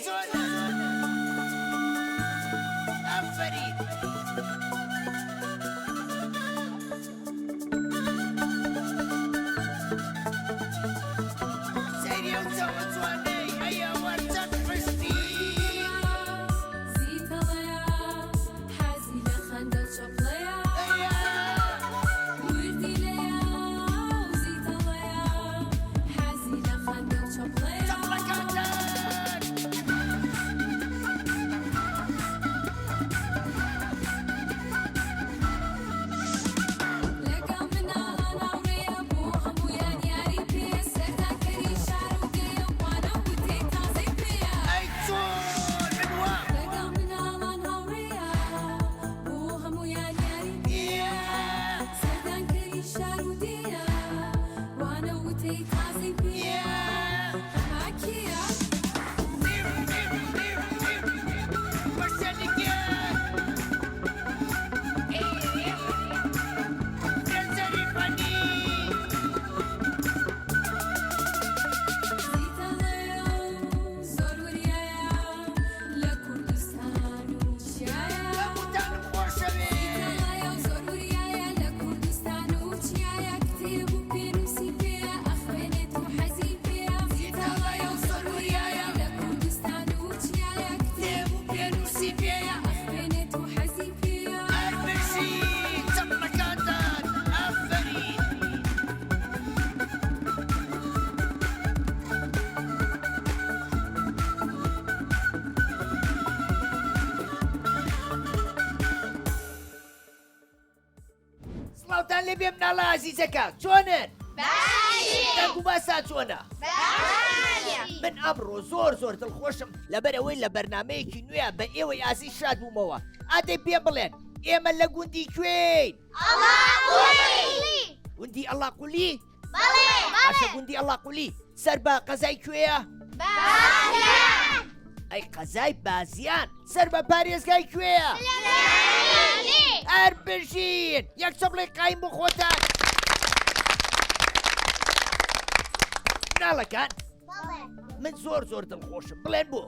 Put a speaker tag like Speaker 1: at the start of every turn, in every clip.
Speaker 1: چۆنە؟ ئافەرین! سەیری ئەو چاوە جوانەی هەیە وەرچەند پشتی
Speaker 2: زیتەڵەیە حەزی لە خەندە و چۆپڵەیە وردی لەیە و زیتەڵەیە حەزی لە خەندە و چۆپڵەیە
Speaker 1: چەپڵەکەتان!
Speaker 2: لەگەڵ مناڵە ناوڕێیە بۆ هەموویان یاری پێیە سەردانکەری شار و گەیە وانە وتەی تازەی پێیە
Speaker 1: ئەی چۆن بنوە!
Speaker 2: لەگەڵ مناڵان هاوڕێیە بۆ هەموویان یاری پێیە سەردانکەری شار و دێیە وانە وتەی تازەی پێیە ئەمە کێیە؟ زیتەڵەیە زۆر وریایە لە کوردستان و چیایە زیتەڵەیە زۆر وریایە لە کوردستان و چیایە کتێب و پێنووسی پێیە ئەخوێنێت و حەزی پێیە زیتەڵەیە زۆر وریایە لە کوردستان و چیایە کتێب و پێنووسی پێیە ئەخوێنێت و حەزی پێیە
Speaker 1: سڵاوتان لێ بێ مناڵە عەزیزەکە چۆنن؟ دەنگ و باسا چۆنە؟ من ئەمڕۆ زۆر دڵخۆشم لەبەرەوەی لە بەرنمەیەکی نوێ بە ئێوەی ئازیز شاد بوومەوە ئادەی پێ بڵێن ئێمە لە گوندی کوێین؟ گوندی ئەڵاقولی؟ باشە گوندی ئەڵاقولی سەر بە قەزای کوێیە؟ ئەی قەزای بازیان سەر بە پارێزگای کوێیە؟ هەر بژین یەک چەپڵی قایم بۆ خۆتان مناڵەکان من زۆر دڵخۆشم بڵێن بۆ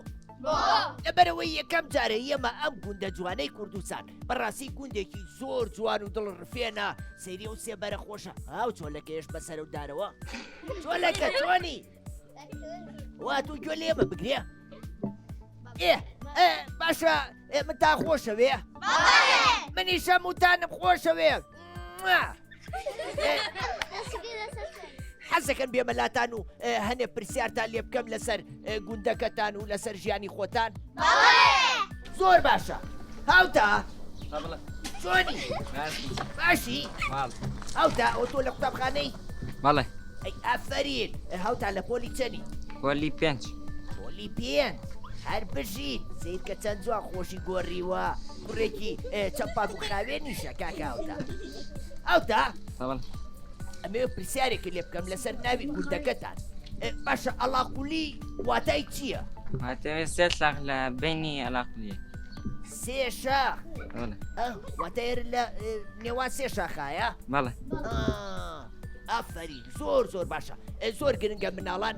Speaker 1: لەبەرەوەی یەکەم جارە ئێمە ئەم گوندە جوانەی کوردستان بەڕاستی گوندێکی زۆر جوان و دڵڕفێنە سەیری و سێبەرە خۆشە هاو چۆلەکەیش بەسەر و دارەوە چۆلەکە چۆنی وا تو گوێ لێمە بگرێ باشە من تا خۆشەوێ منیش هەمووتانم خۆشەوێ حەزەکەن بێمەلاتان و هەنێ پرسیارتان لێ بکەم لەسەر گوندەکەتان و لەسەر ژیانی خۆتان زۆر باشە هاوتا چۆنی باشی هاوتا ئەو تۆ لە قوتابخانەی
Speaker 3: بەڵێ
Speaker 1: ئەی ئافەرین هاوتا لە پۆلی چەنی
Speaker 3: پۆلی پێنج
Speaker 1: پۆلی پێنج هەر بژین سیر کە چەند جوان خۆشی گۆڕیوە کوڕێکی چەپاک و خاوێنیشە کاکە هاوتا
Speaker 3: بەڵێ
Speaker 1: ئەمێ پرسیارێکی لێ بکەم لەسەر ناوی گوندەکەتان باشە ئەڵاقولی واتای چییە؟
Speaker 3: واتەوێت سێ شاخ لە بینی ئەلاقلیە
Speaker 1: سێ شاخ
Speaker 3: بەڵێ
Speaker 1: واتەیە لە نێوان سێ شاخایە؟
Speaker 3: بەڵێ
Speaker 1: ئافەرین زۆر باشە زۆر گرنگە مناڵان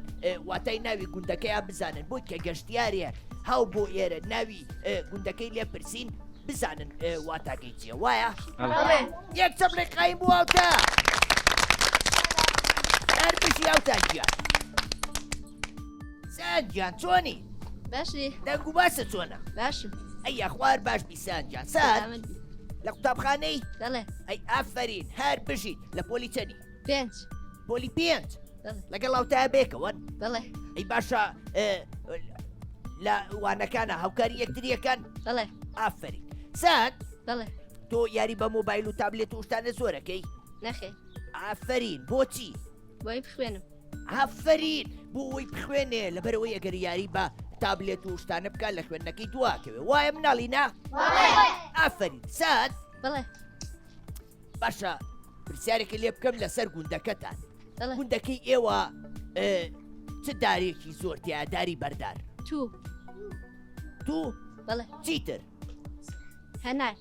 Speaker 1: واتای ناوی گوندەکەیان بزانن بۆی کە گەشتیارێ هاو بۆ ئێرە ناوی گوندەکەی لێ پرسین بزانن واتاکەی چییە وایە؟ یەک چەپڵی قایم بوو هاوتا هەر بشی هاوتا گیان سانگیان چۆنی؟
Speaker 4: باشی
Speaker 1: دەنگ و باسە چۆنە؟
Speaker 4: باشم
Speaker 1: ئەی خوار باش بی سانگیان سان لە قوتابخانەی؟
Speaker 4: بەڵێ
Speaker 1: ئەی ئافەرین هەر بژیت لە پۆلی چەنی؟
Speaker 4: پێنج
Speaker 1: پۆلی پێنج
Speaker 4: بەڵێ
Speaker 1: لەگەڵ هاوتایە بێکەوەن؟
Speaker 4: بەڵێ
Speaker 1: ئەی باشە لە وانەکانە هاوکاری یەکتریەکەن؟
Speaker 4: بەڵێ
Speaker 1: ئافەرین سان
Speaker 4: بەڵێ
Speaker 1: تۆ یاری بە مۆبایل و تابلێت و شتانە زۆرەکەی؟
Speaker 4: نەخێ
Speaker 1: ئافەرین بۆچی؟
Speaker 4: بۆی بخوێنم
Speaker 1: ئافەرین بۆ ئەوی بخوێنێ لەبەرەوەی ئەگەر یاری بە تابلێت و شتانە بکات لە خوێندنەکەی دواکەوێ وایە مناڵینا؟ ئافەرین سان
Speaker 4: بەڵێ
Speaker 1: باشە پرسیارێکی لێ بکەم لەسەر گوندەکەتان
Speaker 4: بەڵێ
Speaker 1: گوندەکەی ئێوە چ دارێکی زۆر تیا داری بەردار تو
Speaker 4: بەڵێ
Speaker 1: چیتر
Speaker 4: هەنار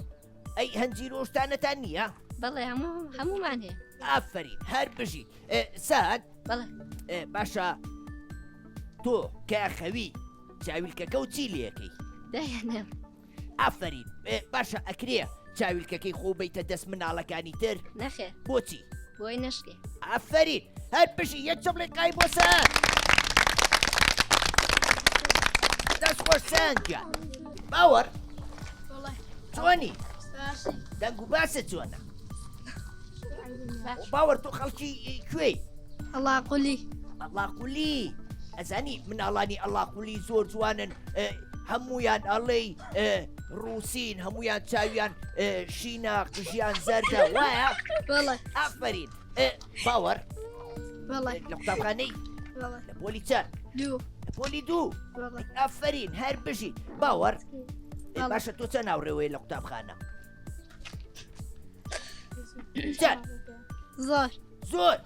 Speaker 1: ئەی هەنجیر و شتانەتان نییە؟
Speaker 4: بەڵێ هەمومان هەیە
Speaker 1: ئافرین هەر بژیت سان
Speaker 4: بەڵێ
Speaker 1: باشە تۆ کە خەوی چاویلکەکە و چی لەکەی
Speaker 4: دایانێم
Speaker 1: ئافرین باشە ئەکرێ چاویلکەکەی خۆ بیتە دەست مناڵەکانی تر
Speaker 4: نەخێ
Speaker 1: بۆچی
Speaker 4: بۆی نشکێ
Speaker 1: ئافرین هەر بژی یەک چەپڵێکای بۆ سەر دەست خۆش سانجان باوەڕ
Speaker 4: بەڵێ
Speaker 1: چۆنی
Speaker 4: باشی
Speaker 1: دەنگ و باسە چۆنە
Speaker 4: باش
Speaker 1: باوەڕ تۆ خەڵکی کوێی
Speaker 4: هەڵا قولی
Speaker 1: ئەڵاقولی ئەزانی مناڵانی ئەڵاقولی زۆر جوانن هەمویان ئەڵێ ڕووسین هەمویان چاویان شینە قژیان زەردە وایە
Speaker 4: بەڵێ
Speaker 1: ئافرین باوەڕ
Speaker 4: بەڵێ
Speaker 1: لە قوتابخانەی
Speaker 4: بەڵێ
Speaker 1: لە پۆلی چەند
Speaker 4: دوو
Speaker 1: لە پۆلی دوو
Speaker 4: بەڵێ
Speaker 1: ئافرین هەر بژی باوەڕ
Speaker 4: بەڵێ.
Speaker 1: باشە تۆ چەند ناوڕێوەیە لە قوتابخانە چەند
Speaker 4: زۆر
Speaker 1: زۆر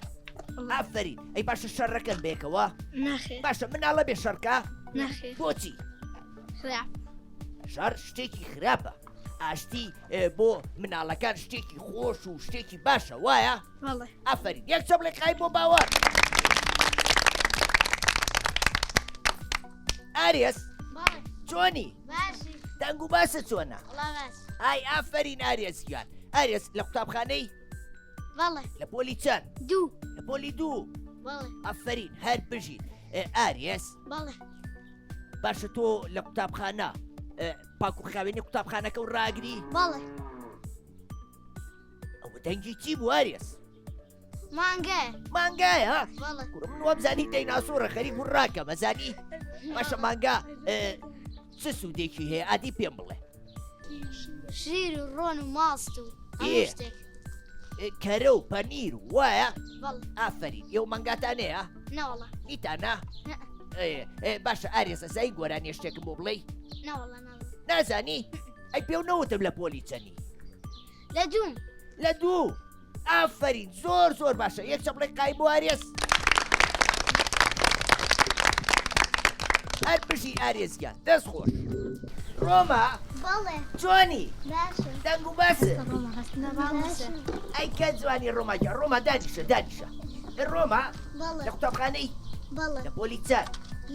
Speaker 1: ئافرین ئەی باشە شەڕەکەن بێکەوە
Speaker 4: نەخێ
Speaker 1: باشە مناڵە بێ شەڕکە
Speaker 4: نەخێ
Speaker 1: بۆچی
Speaker 4: خراپ
Speaker 1: شەڕ شتێکی خراپە ئاشتی بۆ مناڵەکان شتێکی خۆش و شتێکی باشە وایە
Speaker 4: بەڵێ
Speaker 1: ئافرین یەک چەپڵێکای بۆ باوەڕ ئاریس
Speaker 4: بەڵێ
Speaker 1: چۆنی
Speaker 4: باشی
Speaker 1: دەنگ و باسە چۆنە
Speaker 4: وڵا باش
Speaker 1: ئای ئافرین ئاریس گیان ئاریس لە قوتابخانەی
Speaker 4: بەڵێ
Speaker 1: لە پۆلی چەند
Speaker 4: دوو
Speaker 1: لە پۆلی دوو
Speaker 4: بەڵێ
Speaker 1: ئافرین هەر بژیت ئاریس
Speaker 4: بەڵێ
Speaker 1: باشە تۆ لە قوتابخانە پاک و خاوێنی قوتابخانەکە و ڕاگری
Speaker 4: بەڵێ
Speaker 1: ئەوە دەنگی چی بوو ئاریس
Speaker 4: مانگایە
Speaker 1: مانگایە ها
Speaker 4: بەڵێ
Speaker 1: کوڕم وەبزانی دەیناسۆرە خەریک و ڕاکە مەزانی باشە مانگا چ سوودێکی هەیە ئادی پێم بڵێ
Speaker 4: شیر و ڕۆن و ماست و
Speaker 1: ئێ.
Speaker 4: هەموو شتێک
Speaker 1: کەرە و پەنیر وایە
Speaker 4: بەڵێ
Speaker 1: ئافرین ئێوە مانگاتانەیە
Speaker 4: نەوەڵە
Speaker 1: نیتانە باشە ئارێسە زای گۆرانی شتێکم بۆ بڵێ
Speaker 4: نەوەڵە نەوەڵە
Speaker 1: نازانی ئەی پێ نەوتم لە پۆلی چەنی
Speaker 4: لە دووم
Speaker 1: لە دوو ئافرین زۆر زۆر باشە یەک چەپڵێک قای بۆ ئارێس هەر بژی ئارێزگیان دەست خۆش ڕۆما
Speaker 4: بەڵێ
Speaker 1: چۆنی
Speaker 4: باشە
Speaker 1: دەنگ و باسە
Speaker 4: باشە
Speaker 1: ئەی کە جوانی ڕۆماگە ڕۆما دانیشە دانیشە ڕۆما
Speaker 4: بەڵێ
Speaker 1: لە قوتابخانەی
Speaker 4: بەڵێ
Speaker 1: لە پۆلی چەند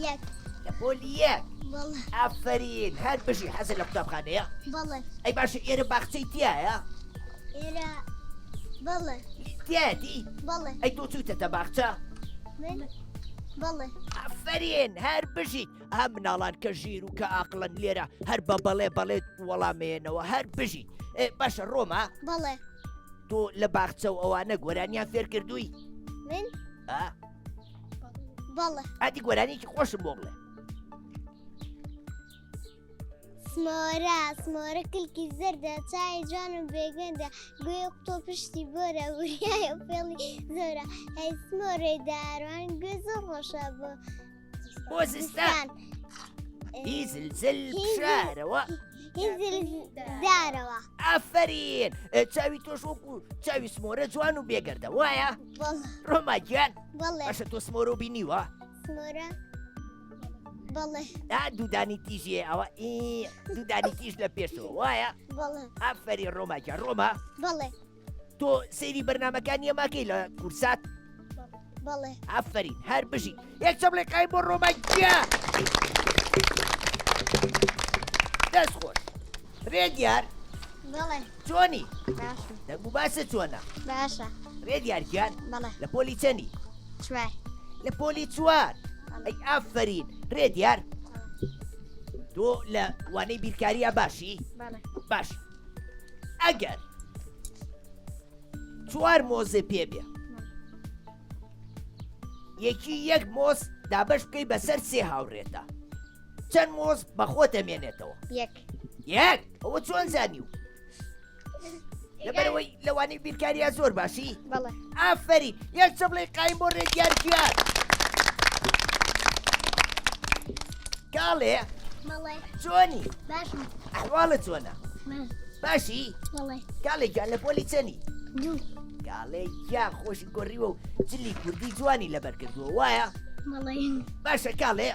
Speaker 4: یەک
Speaker 1: لە پۆلی یەک
Speaker 4: بەڵێ
Speaker 1: ئافرین هەر بژی حەزە لە قوتابخانەیە
Speaker 4: بەڵێ
Speaker 1: ئەی باشە ئێرە باخچەی تایە
Speaker 4: ئێرە بەڵێ
Speaker 1: تیاتی
Speaker 4: بەڵێ
Speaker 1: ئەی تۆ چوتەتە باخچە
Speaker 4: من بەڵێ
Speaker 1: ئافرین هەر بژیت هەم مناڵان کە ژیر و کە ئاقلن لێرە هەر بە بەڵێ بەڵێت وەڵامێنەوە هەر بژیت باشە ڕۆما
Speaker 4: بەڵێ
Speaker 1: تۆ لە باخچە و ئەوانە گۆرانیان فێر کردووی
Speaker 4: من بەڵێ
Speaker 1: ئاتی گۆرانێکی خۆشم بۆ بڵێ
Speaker 5: سمۆرە کلکی زەردە چای جوان و بێگەندە گوێ قوتۆ پشتی بۆرە وریایە فێڵی زۆرە هەی سمۆرەی داروان گوێ زۆر خۆشە
Speaker 1: بۆ زستان هیزلزل شارەوە
Speaker 5: هیزل دارەوە
Speaker 1: ئافرین چاوی تۆش وەکو چاوی سمۆرە جوان و بێگەردە وایە ڕۆماگیان
Speaker 5: بەڵێ
Speaker 1: باشە تۆ سمۆرە و بینیوە
Speaker 5: سمۆرە بەڵێ
Speaker 1: دوودانی تیژێ ئەوە دوودانی تیژ لە پێشەوە وایە
Speaker 5: بەڵێ
Speaker 1: ئافری ڕۆماگیان ڕۆما
Speaker 5: بەڵێ
Speaker 1: تۆ سەیری بەرنمەکانی ئەماکەی لە کورسات
Speaker 5: بەڵێ
Speaker 1: ئافرین هەر بژی یەک چەپڵێکای بۆ ڕۆماگیا دەست خۆش ڕێدیار
Speaker 5: بەڵێ
Speaker 1: چۆنی
Speaker 5: باشە
Speaker 1: دەنگ و باسە چۆنە
Speaker 5: باشە
Speaker 1: ڕێدیارگیان
Speaker 5: بەڵێ
Speaker 1: لە پۆلی چەندی
Speaker 5: چوار
Speaker 1: لە پۆلی چوار ئەی ئافرین ڕێدیار تۆ لە وانەی بیرکاریە باشی
Speaker 5: بەڵێ
Speaker 1: باش ئەگەر چوار مۆزە پێ بێ یەکی یەک مۆز دابش بکەی بەسەر سێ هاوڕێتە چەند مۆز بەخۆت ئەمێنێتەوە
Speaker 5: یەک
Speaker 1: یەک ئەوە چۆن زانیو لەبەرەوەی لەوانەی بیرکاریە زۆر باشی
Speaker 5: بەڵێ
Speaker 1: ئافرین یەک چەپڵێک قایم بۆ ڕێدیارگیان کاڵێ
Speaker 5: بەڵێ
Speaker 1: چۆنی
Speaker 5: باشم
Speaker 1: ئەحواڵە چۆنە باشی
Speaker 5: بەڵێ
Speaker 1: کاڵێکیان لە پۆلی چەنی
Speaker 5: دوو
Speaker 1: کاڵێکیان خۆشی گۆڕیوە و جلی کوردی جوانی لەبەر کردووە وایە
Speaker 5: بەڵێ
Speaker 1: باشە کاڵێ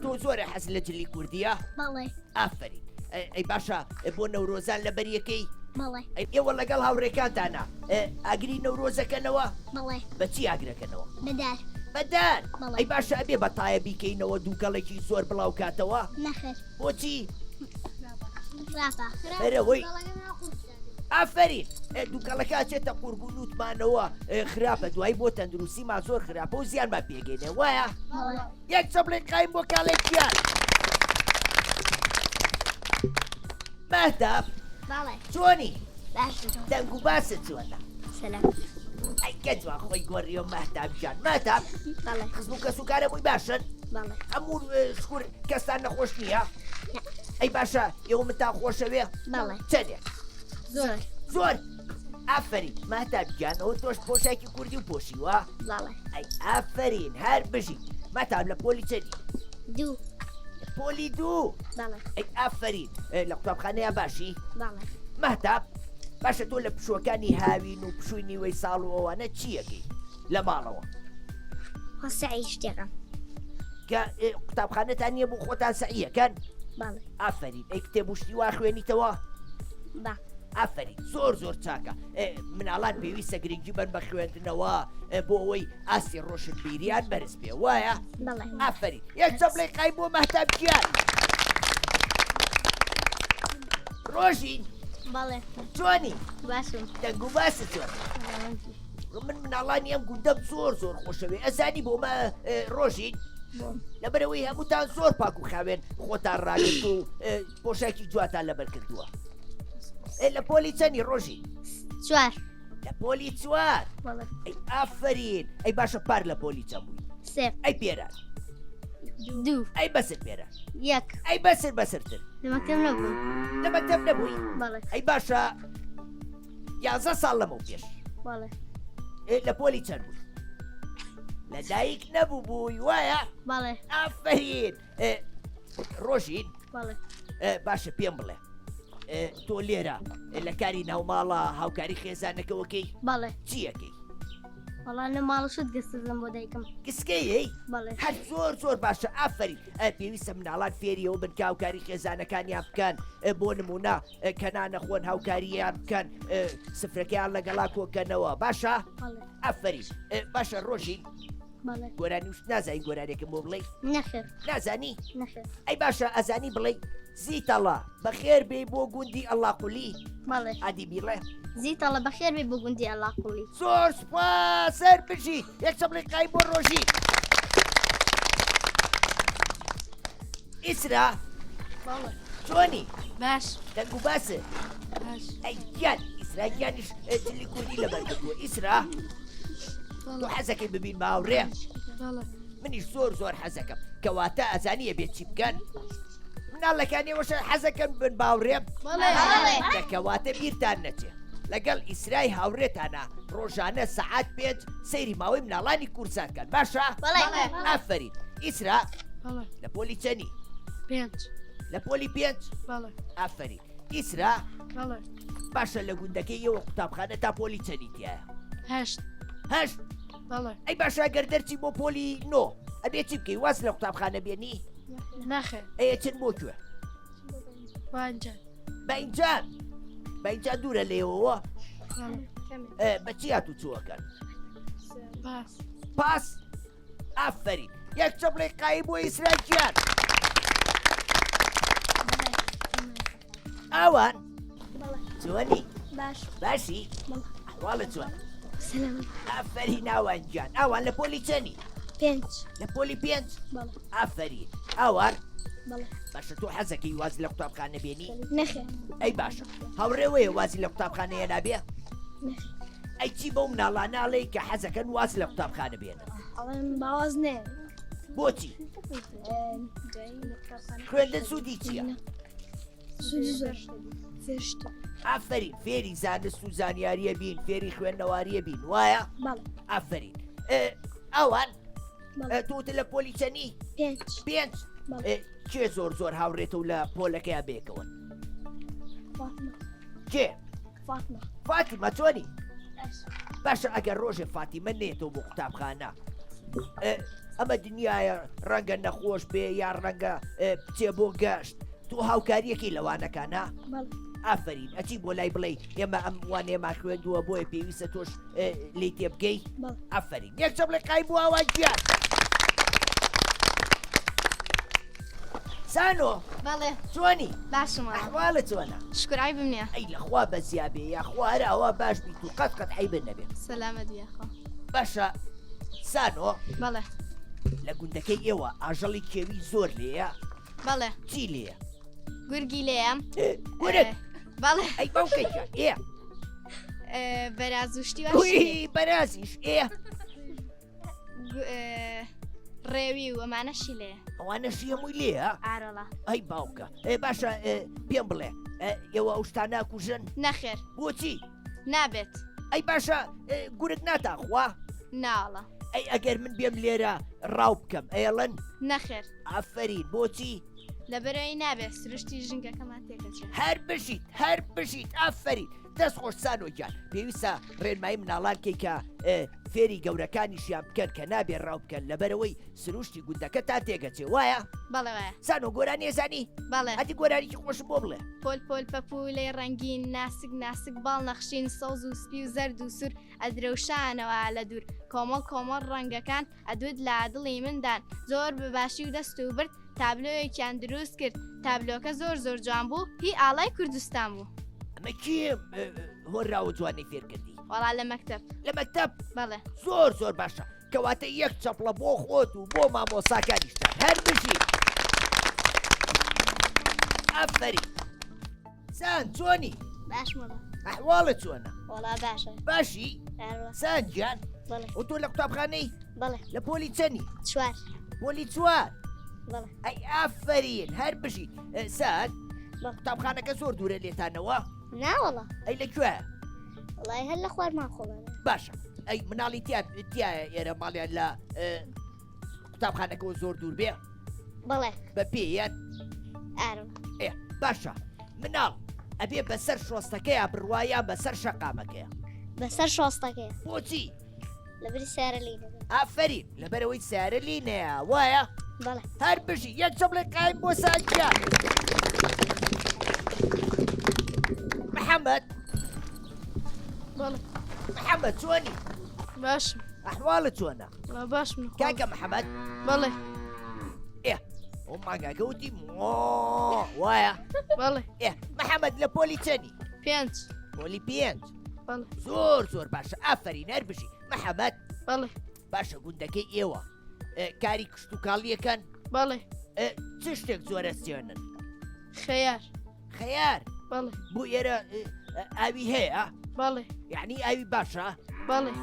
Speaker 1: تۆ زۆرە حەز لە جلی کوردیە
Speaker 5: بەڵێ
Speaker 1: ئافرین ئەی باشە بۆ نەورۆزان لە بەریەکەی
Speaker 5: بەڵێ
Speaker 1: ئێوە لەگەڵ هاوڕێکانتانە ئاگری نەورۆزەکەنەوە
Speaker 5: بەڵێ
Speaker 1: بەچی ئاگرەکەنەوە
Speaker 5: بەدار
Speaker 1: بەدار
Speaker 5: بەڵێ.
Speaker 1: ئەی باشە ئەبێ بەتایە بیکەینەوە دووکەڵێکی زۆر بڵاو کاتەوە
Speaker 5: نەخێر
Speaker 1: بۆچی
Speaker 5: خراپە
Speaker 1: بەرەوەی ئافرین دووکەڵەکە چێتە قوربونوتمانەوە خراپە دوای بۆ تەندروستیمان زۆر خراپە و زیانمان پێگەینێ وایە یەک چەپڵێک قایم بۆ کاڵێکیان مەهتاب
Speaker 5: بەڵێ
Speaker 1: چۆنی
Speaker 5: باش
Speaker 1: دەنگ و باست چۆنە
Speaker 5: سەلام
Speaker 1: ئەی کەجوان خۆی گۆڕیەوە مەهتابجان مەهتاب
Speaker 5: بەڵێ
Speaker 1: خزم و کەسوکارە بووی باشن
Speaker 5: بەڵێ
Speaker 1: هەموو شکور کەستان نەخۆش نییە ئەی باشە ئێوە منتان خۆشەوێ
Speaker 5: بەڵێ
Speaker 1: چەندێک
Speaker 5: زۆر
Speaker 1: زۆر ئافرین مەهتابجان ئەوە تۆش پۆشاکی کوردی و پۆشیوە
Speaker 5: بەڵێ
Speaker 1: ئەی ئافرین هەر بژی مەتاب لە پۆلی چەندی
Speaker 5: دوو
Speaker 1: پۆلی دوو
Speaker 5: بەڵێ
Speaker 1: ئەی ئافرین لە قوتابخانەیە باشی
Speaker 5: بەڵێ
Speaker 1: مەهتاب باشە تۆ لە پشوەکانی هاوین و پشووی نیوەی ساڵ و ئەوانە چیەکەی لە ماڵەوە
Speaker 5: خۆسەعی شتێکم
Speaker 1: کە قوتابخانەتان نییە بۆ خۆتان سەعیەکەن
Speaker 5: بەڵێ
Speaker 1: ئافرین ئەی کتێب وشتی وا خوێنیتەوە
Speaker 5: با
Speaker 1: ئافرین زۆر زۆر چاکە مناڵان پێویستە گرنگی بن بە خوێندنەوە بۆ ئەوەی ئاسی ڕۆشن بیریان بەرز پێ وایە
Speaker 5: بەڵێ
Speaker 1: ئافرین یەک چەپڵێ قای بۆ مەهتابجیان ڕۆژین
Speaker 5: بەڵێ
Speaker 1: چۆنی
Speaker 5: باشم
Speaker 1: دەنگ و باسە چۆن من مناڵانی ئەم گوندەم زۆر زۆر خۆشەوێ ئەزانی بۆمە ڕۆژین لەبەرەوەی هەمووتان زۆر پاک و خاوێن خۆتان ڕاگرت و پۆشاکی جواتان لەبەر کردووە لە پۆلی چەندی ڕۆژی
Speaker 5: چوار
Speaker 1: لە پۆلی چوار
Speaker 5: بەڵێ
Speaker 1: ئەی ئافرین ئەی باشە پار لە پۆلی چەند بووی
Speaker 5: سێ
Speaker 1: ئەی پێران
Speaker 5: دوو
Speaker 1: ئەی بەسر پێران
Speaker 5: یەک
Speaker 1: ئەی بەسر بەسرتر
Speaker 5: دەمەکەم نەبوو
Speaker 1: لە مەکتەب نەبووی
Speaker 5: بەڵێ
Speaker 1: ئەی باشە 11 ساڵ لەمەو پێش
Speaker 5: بەڵێ
Speaker 1: لە پۆلی چەند بووی لە دایک نەبوو بووی وایە
Speaker 5: بەڵێ
Speaker 1: ئافرین ڕۆژین
Speaker 5: بەڵێ
Speaker 1: باشە پێم بڵێ تۆ لێرە لە کاری ناوماڵە هاوکاری خێزانەکەوەکەی
Speaker 5: بەڵێ
Speaker 1: چیەکەی
Speaker 5: وەڵانە ماڵشت گەستم بۆ دایکم
Speaker 1: گسکەی
Speaker 5: بەڵێ
Speaker 1: هەر زۆر زۆر باشە ئافری پێویستە مناڵان فێریەوە بن کە هاوکاری خێزانەکانیان بکەن بۆ نمونە کەنانە خۆن هاوکاریان بکەن سفرەکەیان لەگەڵا کۆکەنەوە باشە
Speaker 5: بەڵێ
Speaker 1: ئافری باشە ڕۆژین
Speaker 5: بەڵێ
Speaker 1: گۆرانی وشت نازانی گۆرانێکم بۆ بڵێ
Speaker 5: نەخێر
Speaker 1: نازانی
Speaker 5: نەخێر
Speaker 1: ئەی باشە ئەزانی بڵێ زیتەڵە بەخێر بێ بۆ گوندی ئەڵڵا قولی
Speaker 5: بەڵێ
Speaker 1: ئادی بیڵێ
Speaker 5: زیتەڵە بەخێر بێ بۆ گوندی ئەڵاقوڵی
Speaker 1: زۆر سوپاس سەر بژی یەک چەپڵی قای بۆ ڕۆژی ئیسرا
Speaker 5: بەڵێ
Speaker 1: چۆنی
Speaker 5: باش
Speaker 1: دەنگ و باسە
Speaker 5: باش
Speaker 1: ئەی گیان ئیسرا گیانیش جلی کوردی لەبەر کردووە ئیسرا تۆ حەزەکەی ببین ماوڕێ
Speaker 5: بەڵێ
Speaker 1: منیش زۆر زۆر حەزەکەم کەواتە ئەزانیە بێت چی بکەن مناڵەکانیەوەشە حەزەکەن بن باوڕێم کەواتە بیرتان نەچێت لەگەڵ ئیسرای هاوڕێتانە ڕۆژانە سەعات 5 سەیری ماوەی مناڵانی کورسانکەن باشە ئافرین ئیسرا
Speaker 5: بەڵێ
Speaker 1: لە پۆلی چەنی
Speaker 5: 5
Speaker 1: لە پۆلی 5
Speaker 5: بەڵێ
Speaker 1: ئافرین ئیسرا
Speaker 5: بەڵێ
Speaker 1: باشە لە گوندەکەی ئێوە قوتابخانە تا پۆلی چەنی تایە
Speaker 5: 8
Speaker 1: هەشت
Speaker 5: بەڵێ
Speaker 1: ئەی باشە گەر دەرچی بۆ پۆلی 9 ئەبێ چی بکەی واز لە قوتابخانە بێنی
Speaker 5: نەخێر
Speaker 1: ئەیە چن بۆ کوێ
Speaker 5: بانجە
Speaker 1: بەینجان بەینجان دوورە لێەوە بەچی هاتوو چووەکەن
Speaker 5: باس
Speaker 1: پاس ئافرین یەک چەپڵێ قایی بۆ ئیسراگیان ئەوان چۆنی
Speaker 5: باش
Speaker 1: باشی ئەحواڵە چۆن
Speaker 5: سلام
Speaker 1: ئافرین ئاوانجان ئەوان لە پۆلی چەنی
Speaker 5: 5
Speaker 1: لە پۆلی 5
Speaker 5: بەڵێ
Speaker 1: ئافرین ئەوان
Speaker 5: بەڵێ
Speaker 1: باشە تۆ حەزەکەی واز لە قوتابخانە بێنی
Speaker 5: نەخێر
Speaker 1: ئەی باشە هاوڕێوەیە وازی لە قوتابخانەیە نابێ ئەی چی بەو مناڵان ناڵێ کە حەزەکەن واز لە قوتابخانە بێنن
Speaker 5: ئەڵێن باواز نێ
Speaker 1: بۆچی خوێندن سوودی چییە
Speaker 5: سوودی زۆر فێشت
Speaker 1: ئافرین فێری زانست و زانیاریە بین فێری خوێندنەواریە بین وایە
Speaker 5: بەڵێ
Speaker 1: ئافرین ئەوان تۆتە لە پۆلی چەنی
Speaker 5: 5
Speaker 1: 5 کێ زۆر زۆر هاوڕێتە و لە پۆلەکەیان بێکەوە
Speaker 5: فاتمە
Speaker 1: کێ
Speaker 5: فاتمە
Speaker 1: فاتیمە چۆنی باشە ئەگەر ڕۆژێ فاتیمە نێتەوە بۆ قوتابخانە ئەمە دنیاە ڕەنگە نەخۆش بێ یان ڕەنگە بچێ بۆ گەشت تۆ هاوکاریەکی لەوانەکانە ئافرین ئەچی بۆ لای بڵێ ئێمە ئەم وانێمان خوێندووە بۆیە پێویستە تۆش لی تێ بگەی
Speaker 4: بەڵێ.
Speaker 1: ئافرین یەک چەپ لە قای بووە ئەوان گیان سانۆ
Speaker 6: بەڵێ
Speaker 1: چۆنی
Speaker 6: باشم
Speaker 1: ئەحواڵە چۆنە
Speaker 6: شکرای بمنێ
Speaker 1: ئەی لەخوا بەزیابێ یاخوارە ئەوە باش بیت و قەت حیبن نەبێ
Speaker 6: سەلامە دیاخۆ
Speaker 1: باشە سانۆ
Speaker 6: بەڵێ
Speaker 1: لە گوندەکەی ئێوە ئاژەڵی کێوی زۆر لێیە
Speaker 6: بەڵێ
Speaker 1: چی لێیە
Speaker 6: گورگی لێم
Speaker 1: گورگ
Speaker 6: بەڵێ
Speaker 1: ئەی باوکەیکە
Speaker 6: بەرازوشتی
Speaker 1: وی بەرازیش
Speaker 6: ڕێوی و ئەمانەشی لێ
Speaker 1: ئەوانەشی هەمووی لێە
Speaker 6: ئارەڵە
Speaker 1: ئەی باوکە باشە پێم بڵێ ئێوە ئەوشتان ناکوژن
Speaker 6: نەخێر
Speaker 1: بۆچی
Speaker 6: نابێت
Speaker 1: ئەی باشە گورگ ناتاخوا
Speaker 6: ناڵە
Speaker 1: ئەی ئەگەر من بێم لێرە ڕاو بکەم ئێڵن
Speaker 6: نەخێر
Speaker 1: ئافرین بۆچی
Speaker 6: لەبەرەوەی نابێت سروشتی ژنگەکەمان تێکەچێت
Speaker 1: هەر بژیت ئافرین دەست خۆش سانۆکیان پێویستە ڕێنمایی مناڵان کەیکە فێری گەورەکانیشیان بکەن کە نابێ ڕاو بکەن لەبەرەوەی سروشتی گوندەکە تا تێگەچێ وایە
Speaker 6: بەڵێ وایە
Speaker 1: سانۆ گۆرانی ێزانی
Speaker 6: بەڵێ
Speaker 1: ئەتی گۆرانێکی خۆش بۆ بڵێ
Speaker 6: پۆل پۆل پەپولەی ڕەنگین ناسک ناسک باڵ نەخشین سەوز و سپی و زەرد و سوور ئەدرەوشانەوە لە دوور کۆمەڵ کۆمەڵ ڕەنگەکان ئەدوت لە دڵی مندان زۆر بەباشی و دەست و برد تابلۆیەکیان دروست کرد تابلۆکە زۆر جوان بوو هی ئاڵای کوردستان بوو
Speaker 1: ئەمە کێ هۆراوە جوانی فێرکردی
Speaker 6: وەڵا لە مەکتەب
Speaker 1: لە مەکتەب
Speaker 6: بەڵێ
Speaker 1: زۆر باشە کەواتە یەک چەپڵە بۆ خۆت و بۆ مامۆساکانیشتان هەر بژی ئەفەری سان چۆنی
Speaker 4: باش مەڵە
Speaker 1: ئەحواڵە چۆنە
Speaker 4: وەڵا باشە
Speaker 1: باشی
Speaker 4: ئاروە
Speaker 1: سانگیان
Speaker 4: بەڵێ
Speaker 1: و تۆ لە قوتابخانەی
Speaker 4: بەڵێ
Speaker 1: لە پۆلی چەنی
Speaker 4: چوار
Speaker 1: پۆلی چوار
Speaker 4: بەڵێ
Speaker 1: ئەی ئافرین هەر بژی سان
Speaker 4: بەڵێ.
Speaker 1: قوتابخانەکە زۆر دوورە لێتانەوە
Speaker 4: ناوەڵە
Speaker 1: ئەی لەکوێ
Speaker 4: وڵای هەر لە خوارمان خۆڵانە
Speaker 1: باشە ئەی مناڵی تایە ئێرە ماڵیان لە قوتابخانەکەەوە زۆر دوور بێ
Speaker 4: بەڵێ
Speaker 1: بە پێیان
Speaker 4: ئاروە
Speaker 1: باشە مناڵ ئەبێ بەسەر شۆستەکەیە بڕواایە بەسەر شەقامەکەیە
Speaker 4: بەسەر شۆستەکەی
Speaker 1: بۆچی
Speaker 4: لەبری سارە لی دەبێت
Speaker 1: ئافرین لەبەرەوەی سارە لینەیە وایە
Speaker 4: بەڵێ
Speaker 1: هەر بژی یەک چەپڵی قایم بۆ سانجیان محەممەد
Speaker 6: بەڵێ
Speaker 1: محەممەد چۆنی
Speaker 6: باشم
Speaker 1: ئەحواڵە چۆنە
Speaker 6: باشم
Speaker 1: کاکە محەممەد
Speaker 6: بەڵێ
Speaker 1: ئەو ماگاگەوتی وایە
Speaker 6: بەڵێ
Speaker 1: محەممەد لە پۆلی چەنی
Speaker 6: پێنج
Speaker 1: پۆلی پێنج
Speaker 6: بەڵێ
Speaker 1: زۆر باشە ئافرین هەر بژی محەممەد
Speaker 6: بەڵێ
Speaker 1: باشە گوندەکەی ئێوە کاری کشت و کاڵیەکەن
Speaker 6: بەڵێ
Speaker 1: چ شتێک زۆرە سێنن
Speaker 6: خەیار
Speaker 1: خەیار
Speaker 6: بەڵێ
Speaker 1: بۆ ئێرە ئاوی هەیە
Speaker 6: بەڵێ
Speaker 1: یعنی ئاوی باشە
Speaker 6: بەڵێ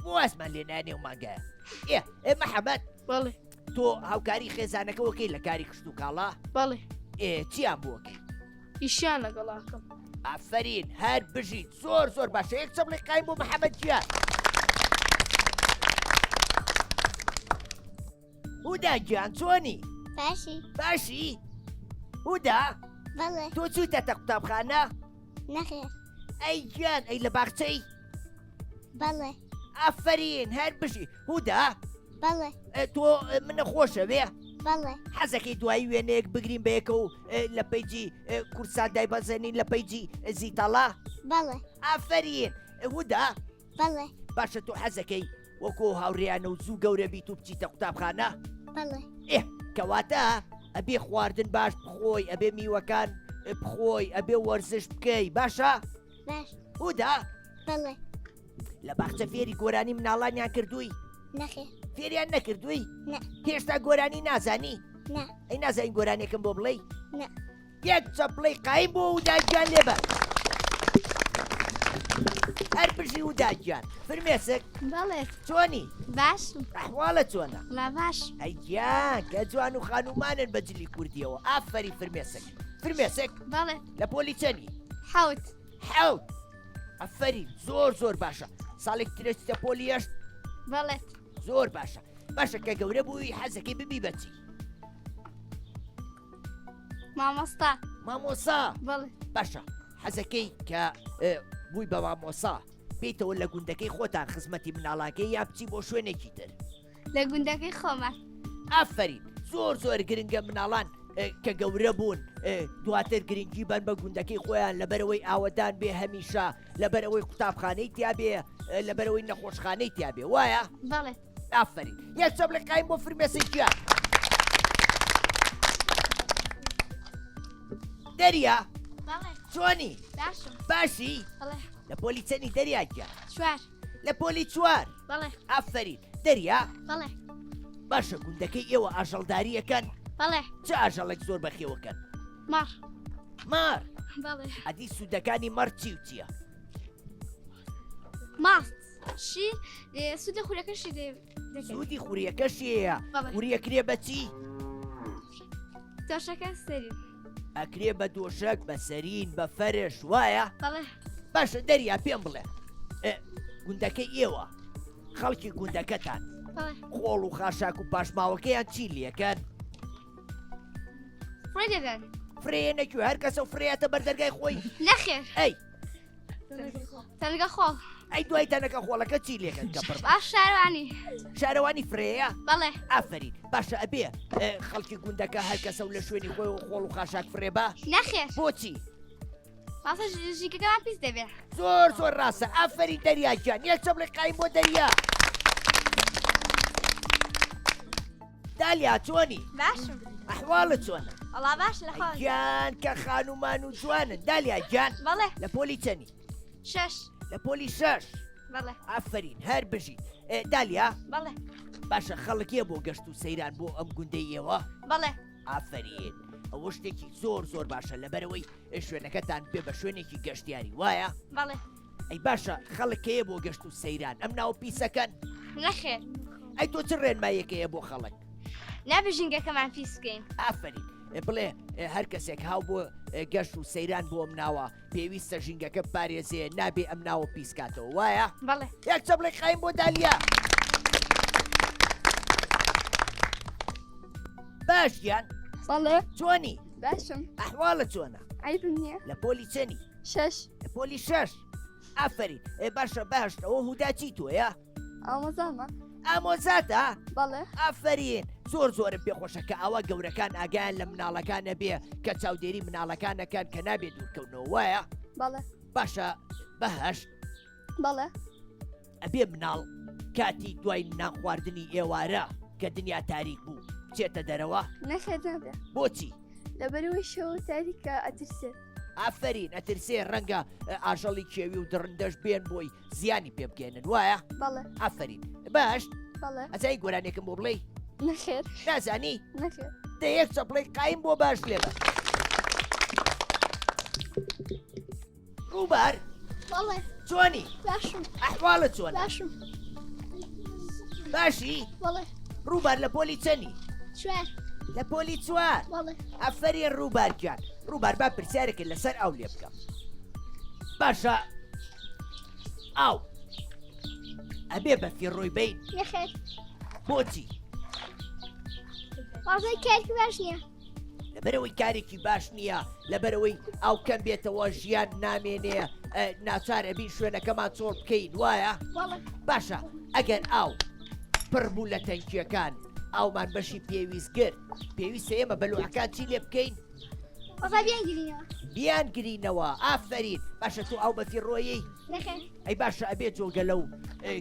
Speaker 1: بۆ ئاسمان لێ نانێ و ماگایە محەممەد
Speaker 6: بەڵێ
Speaker 1: تۆ هاوکاری خێزانەکەەوەکەی لە کاری کشت و کاڵا
Speaker 6: بەڵێ
Speaker 1: چیان بووەکەی
Speaker 6: ئیشیان لەگەڵاکەم
Speaker 1: ئافرین هەر بژیت زۆر باشە یەک چەپڵی قایم بۆ محەممەد گیان هودا گیان چۆنی باشی هودا
Speaker 5: بەڵێ
Speaker 1: تۆ چوتەتە قوتابخانە
Speaker 5: نەخێر
Speaker 1: ئەی گیان ئەی لە باخچەی
Speaker 5: بەڵێ
Speaker 1: ئافرین هەر بژی هودا
Speaker 5: بەڵێ
Speaker 1: تۆ منە خۆشە بێ
Speaker 5: بەڵێ
Speaker 1: حەزەکەی دوایی وێنەیەک بگرین بەیەکە و لە پەیجی کورسان دایبەزێنین لە پەیجی زیتەڵا
Speaker 5: بەڵێ
Speaker 1: ئافرین هودا
Speaker 5: بەڵێ
Speaker 1: باشە تۆ حەزەکەی وەکۆ هاوڕێیانە و زوو گەورە بیت و بچیتە قوتابخانە
Speaker 5: بەڵێ
Speaker 1: کەواتە ئەبێ خواردن باش بخۆی ئەبێ میوەکان بخۆی ئەبێ وەرزش بکەی باشە
Speaker 5: باش
Speaker 1: هودا
Speaker 5: بەڵێ
Speaker 1: لە باخچە فێری گۆرانی مناڵانیان کردووی
Speaker 5: نەخێر
Speaker 1: فێریان نەکردووی
Speaker 5: نە
Speaker 1: هێشتا گۆرانی نازانی
Speaker 5: نە
Speaker 1: ئەی نازانین گۆرانێکم بۆ بڵێ
Speaker 5: نە
Speaker 1: یەک چەپڵەی قایم بۆ هوداگیان لێبە هەر بژی هوداگیان فرمێسک
Speaker 6: بەڵێ
Speaker 1: چۆنی
Speaker 6: باشم
Speaker 1: ئەحواڵە چۆنە
Speaker 6: لا باش
Speaker 1: ئەیگیان کە جوان و خانومانن بەجلی کوردیەوە ئافەری فرمێسک
Speaker 6: بەڵێ
Speaker 1: لە پۆلی چەنی
Speaker 6: حەوت
Speaker 1: حەوت ئەفەری زۆر باشە ساڵێک ترێتە پۆلی هەشت
Speaker 6: بەڵێت
Speaker 1: زۆر باشە کە گەورە بووی حەزەکەی ببی بەچی مامۆسا
Speaker 6: بەڵێ
Speaker 1: باشە حەزەکەی کە بووی بە مامۆسا پێیتەوە لە گوندەکەی خۆتان خزمەتی مناڵاکەی یا بچی بۆ شوێنێکی تر
Speaker 6: لە گوندەکەی خۆمان
Speaker 1: ئافرین زۆر گرنگە مناڵان کە گەورە بوون دواتر گرنگی بن بە گوندەکەی خۆیان لەبەرەوەی ئاوەدان بێ هەمیشە لەبەرەوەی قوتابخانەی تیابێ لەبەرەوەی نەخۆشخانەی تیابێ وایە؟
Speaker 6: بەڵێ
Speaker 1: ئافرین یەک چەپ لە قایم بۆ فرمێسەی گیان دەریا
Speaker 6: بەڵێ
Speaker 1: چۆنی
Speaker 6: باشم
Speaker 1: باشی
Speaker 6: بەڵێ
Speaker 1: لە پۆلی چەنی دەریا گیان
Speaker 6: چوار
Speaker 1: لە پۆلی چوار
Speaker 6: بەڵێ
Speaker 1: ئافرین دەریا
Speaker 6: بەڵێ
Speaker 1: باشە گوندەکەی ئێوە ئاژەڵداریەکەن
Speaker 6: بەڵێ
Speaker 1: چه ئاژەڵێک زۆر بەخێوەکەن
Speaker 6: ماڕ
Speaker 1: مار
Speaker 6: بەڵێ
Speaker 1: ئەدی سوودەکانی مەڕ چی و چییە؟
Speaker 6: ماست شیر سوودە خورەکەشی دەکەن
Speaker 1: سوودی خوریەکەشیەیە
Speaker 6: بەڵێ.
Speaker 1: خوریەکرێ بە چی؟
Speaker 6: تۆشەکە سەرین
Speaker 1: ئەکرێ بە دۆشک بە سەرین بە فەرش وایە؟
Speaker 6: بەڵێ
Speaker 1: باشە دەریا پێم بڵێ گوندەکەی ئێوە خەڵکی گوندەکەتان
Speaker 6: بەڵێ
Speaker 1: خۆڵ و خاشاک و پاشماوەکەیان چی لێکەن؟
Speaker 6: فڕێ دەدەن
Speaker 1: فرێ نەکوێ هەر کەسە فرێتە بەردەرگای خۆی
Speaker 6: نەخێر
Speaker 1: ئەی
Speaker 6: تەنگە خۆڵ
Speaker 1: ئەی دوای تەنەکە خۆڵەکە چی لێکەن کە پڕ
Speaker 6: باش شاروانی
Speaker 1: شارەوانی فرەیە؟
Speaker 6: بەڵێ
Speaker 1: ئافرین باشە ئەبێ خەڵکی گوندەکە هەر کەسە و لە شوێنی خۆی و خۆڵ و خاشاک فرێ بە
Speaker 6: نەخێر
Speaker 1: بۆچی؟
Speaker 6: ماسە ژیکەکەمان پیس دەبێ
Speaker 1: زۆر زۆر ڕاستە ئافرین دەریاگیان یەک چەپ لە قایم بۆ دەریا دالیا چۆنی؟
Speaker 6: باشم
Speaker 1: ئەحواڵت چۆنە؟
Speaker 6: ئەڵا باش لە خۆ
Speaker 1: گیان کە خانومان و جوانن دالیا گیان
Speaker 6: بەڵێ
Speaker 1: لە پۆلی چەنی؟
Speaker 6: شەش
Speaker 1: لە پۆلی شەش
Speaker 6: بەڵێ
Speaker 1: ئافرین هەر بژیت دالیا
Speaker 6: بەڵێ
Speaker 1: باشە خەڵکیە بۆ گەشت و سەیران بۆ ئەم گوندەی ئێوە
Speaker 6: بەڵێ
Speaker 1: ئافرین ئەوە شتێکی زۆر زۆر باشە لەبەرەوەی شوێنەکەتان پێ بە شوێنێکی گەشتیاری وایە؟
Speaker 6: بەڵێ
Speaker 1: ئەی باشە خەڵکەیە بۆ گەشت و سەیران ئەم ناو پیسەکەن
Speaker 6: نەخێر
Speaker 1: ئەی تۆ چ ڕێنمایەکەیە بۆ خەڵک
Speaker 6: نابێ ژینگەکەمان پیس بکەین
Speaker 1: ئافرین بڵێ هەر کەسێک هاو بۆ گەشت و سەیران بۆ ئەم ناوە پێویستە ژینگەکە پارێزێ نابێ ئەم ناوە پیسکاتەوە وایە؟
Speaker 6: بەڵێ
Speaker 1: یەک چەپ لە قایم بۆ دالیا باشیان
Speaker 6: بەڵێ
Speaker 1: چۆنی؟
Speaker 6: باشم
Speaker 1: ئەحواڵە چۆنە؟
Speaker 6: عیبم نییە
Speaker 1: لە پۆلی چەنی؟
Speaker 6: شەش
Speaker 1: لە پۆلی شەش ئافرین باشە باشتەوە هودا چی تۆیە؟
Speaker 6: ئامۆزامە
Speaker 1: ئامۆزاتە؟
Speaker 6: بەڵێ
Speaker 1: ئافرین زۆر زۆرم پێخۆشە کە ئەوە گەورەکان ئاگیان لە مناڵەکانە بێ کە چاودێری مناڵەکانەکان کە نابێت دوورکەونەوە وایە؟
Speaker 6: بەڵێ
Speaker 1: باشە بەهەشت
Speaker 6: بەڵێ
Speaker 1: ئەبێ مناڵ کاتی دوای ناخواردنی ئێوارە کە دنیا تاریک بوو بچێتە دەرەوە
Speaker 6: نەخێر نابێ
Speaker 1: بۆچی؟
Speaker 6: لەبەرەوەی شەوە تاریکە ئەترسێت
Speaker 1: ئافرین ئەترسێ ڕەنگە ئاژەڵی کێوی و دڕندەش بێن بۆی زیانی پێ بگێنن وایە؟
Speaker 6: بەڵێ
Speaker 1: ئافرین باش
Speaker 6: بەڵێ
Speaker 1: ئەزای گۆرانێکم بۆ بڵێ
Speaker 6: نەخێر
Speaker 1: نازانی
Speaker 6: نەخێر
Speaker 1: دە یەک چەپڵی قایم بۆ باش لێبە ڕووبار
Speaker 6: بەڵێ
Speaker 1: چۆنی؟
Speaker 6: باشم
Speaker 1: ئەحواڵت چۆنە؟
Speaker 6: باشم
Speaker 1: باشی؟
Speaker 6: بەڵێ
Speaker 1: ڕووبار لە پۆلی چەنی؟
Speaker 6: چوار
Speaker 1: لە پۆلی چوار
Speaker 6: بەڵێ
Speaker 1: ئەفەریە ڕووبارگیان ڕووبار با پرسیارێکە لەسەر ئەو لێ بکەم باشە ئاو ئەبێ بە فیڕۆی بین
Speaker 6: نەخێر
Speaker 1: بۆچی؟
Speaker 6: وازای کارکی باش نییە
Speaker 1: لەبەرەوەی کارێکی باش نییە لەبەرەوەی ئەو کەم بێتەوە ژیان نامێنێ ناچار ئەبین شوێنەکەمان چۆڵ بکەین وایە؟
Speaker 6: بەڵێ
Speaker 1: باشە ئەگەر ئاو پڕ بوو لە تەنکیەکان ئاومان بەشی پێویستگر پێویستە ئێمە بەلوعەکان چی لێ بکەین؟
Speaker 6: وازای بیانگرینەوە
Speaker 1: بیان گرینەوە ئافرین باشە تو ئەو بەفی ڕۆیی
Speaker 6: نەخێر
Speaker 1: ئەی باشە ئەبێ جۆگە لەو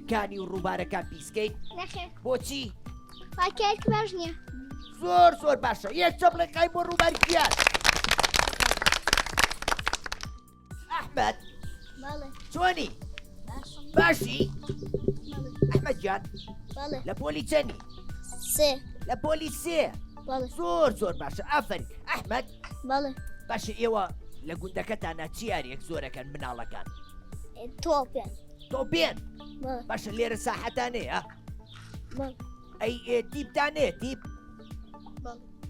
Speaker 1: کانی و ڕووبارەکان پیسکەین
Speaker 6: نەخێر
Speaker 1: بۆچی؟
Speaker 6: کارکی باش نییە
Speaker 1: زۆر زۆر باشە یەک چەپ لە قای بۆ ڕووبارگیان ئەحمەد
Speaker 5: بەڵێ
Speaker 1: چۆنی؟
Speaker 5: باشم
Speaker 1: باشی؟ ئەحمەد گیان
Speaker 5: بەڵێ
Speaker 1: لە پۆلی چەنی؟
Speaker 5: سێ
Speaker 1: لە پۆلی سێ
Speaker 5: بەڵێ
Speaker 1: زۆر زۆر باشە ئافرین ئەحمەد
Speaker 5: بەڵێ
Speaker 1: باشە ئێوە لە گوندەکەتانە چی یاریەک زۆرەکەن مناڵەکان
Speaker 5: تۆپیان
Speaker 1: تۆپێن
Speaker 5: بەڵێ
Speaker 1: باشە لێرە ساحەتانەیە
Speaker 5: بەڵێ
Speaker 1: ئەی تیپتانەیە تیپ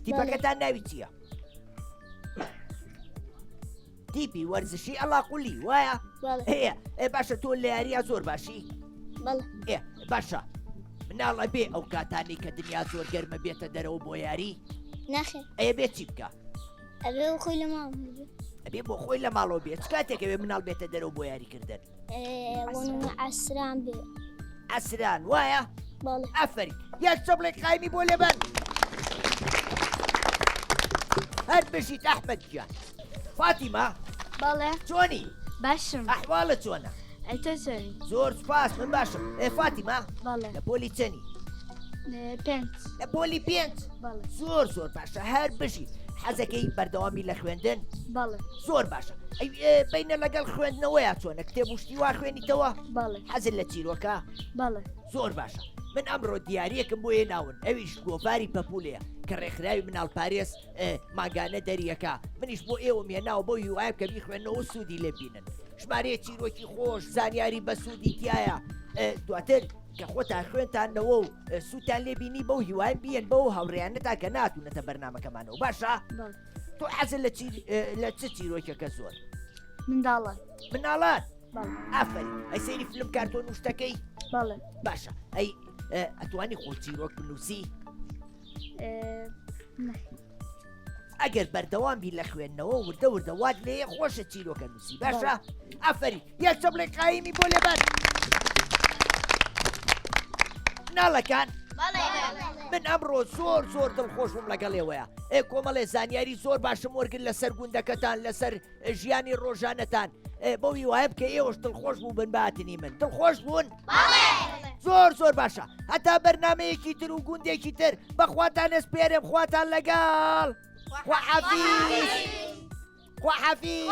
Speaker 1: تیپەکەتان ناوی چییە؟ تیپی وەرزشی ئەڵاقولی وایە؟
Speaker 5: بەڵێ
Speaker 1: هەیە باشە تۆ لە یاریە زۆر باشی؟
Speaker 5: بەڵێ
Speaker 1: باشە مناڵە بێ ئەو کاتانی کە دنیا زۆر گەرمە بێتە دەرەوە بۆ یاری
Speaker 5: نەخێر
Speaker 1: ئەیە بێت چی بکە؟
Speaker 5: ئەبێ خۆی لە ماڵ
Speaker 1: ئەبێ بۆ خۆی لە ماڵەوە بێت چ کاتێکەوێ مناڵ بێتە دەرەوە بۆ یاریکردن
Speaker 5: وەنمە عەسران بێ
Speaker 1: ئەسران وایە؟
Speaker 5: بەڵێ
Speaker 1: ئەفەری یەک چەپڵێک قایمی بۆ لێبەن هەر بژیت ئەحمەد گیان فاتیمە
Speaker 6: بەڵێ
Speaker 1: چۆنی
Speaker 6: باشم
Speaker 1: ئەحواڵە چۆنە
Speaker 6: ئەتە چۆنی
Speaker 1: زۆر سپاس من باشم فاتیمە
Speaker 6: بەڵێ
Speaker 1: لە پۆلی چەنی
Speaker 6: پێنج
Speaker 1: لە پۆلی پێنج
Speaker 6: بەڵێ
Speaker 1: زۆر باشە هەر بژی حەزەکەی بەردەوامی لە خوێندن
Speaker 6: بەڵێ
Speaker 1: زۆر باشە بینە لەگەڵ خوێندنەوەیە چۆنە کتێب وشتی وا خوێنیتەوە
Speaker 6: بەڵێ
Speaker 1: حەزت لە چیرۆکە
Speaker 6: بەڵێ
Speaker 1: زۆر باشە من ئەمڕۆ دیارەکەم بۆ هێناون ئەویش گۆڤاری پەپولەیە کە ڕێکخراوی مناڵ پارێز ماگانە دەریەکە منیش بۆ ئێوە مێناوە بۆ هیوایە کە بیخوێنەوە سوودی لێبینن ژمارەیە چیرۆکی خۆش زانیاری بە سوودی تایە دواتر کە خۆتان خوێنتانەوە و سووتان لێبینی بەو هیوای بیەن بەو هاوڕێیانەتا کە ناتونەتە بەرنمەکەمانەوە باشە تۆ حەزت لە چ چیرۆکەکە زۆر
Speaker 6: منداڵە
Speaker 1: مناڵان
Speaker 6: بەڵێ
Speaker 1: ئافرین ئەی سەیری فلم کارتۆن و شتەکەی
Speaker 6: بەڵێ
Speaker 1: باشە ئەی ئەتوانی خۆ چیرۆک بنووسی ئەگەر بەردەوام بی لە خوێندنەوە وردە وات لێ خۆشە چیرۆکە نووسی باشە ئافری یەک چەبڵێ قایمی بۆ لێبەر ناڵەکان من ئەمڕۆ زۆر دڵخۆش بووم لەگەڵێوەیە کۆمەڵێ زانیاری زۆر باشم وەرگن لەسەر گوندەکەتان لەسەر ژیانی ڕۆژانەتان بۆ وایە بکە ئێوەش دڵخۆش بوو بنباتنی من دڵخۆش بوون زۆر باشە هەتا بەرنمەیەکی تر و گوندێکی تر بەخواتان ئەسپێرم خواتان لەگەڵ خواحافیز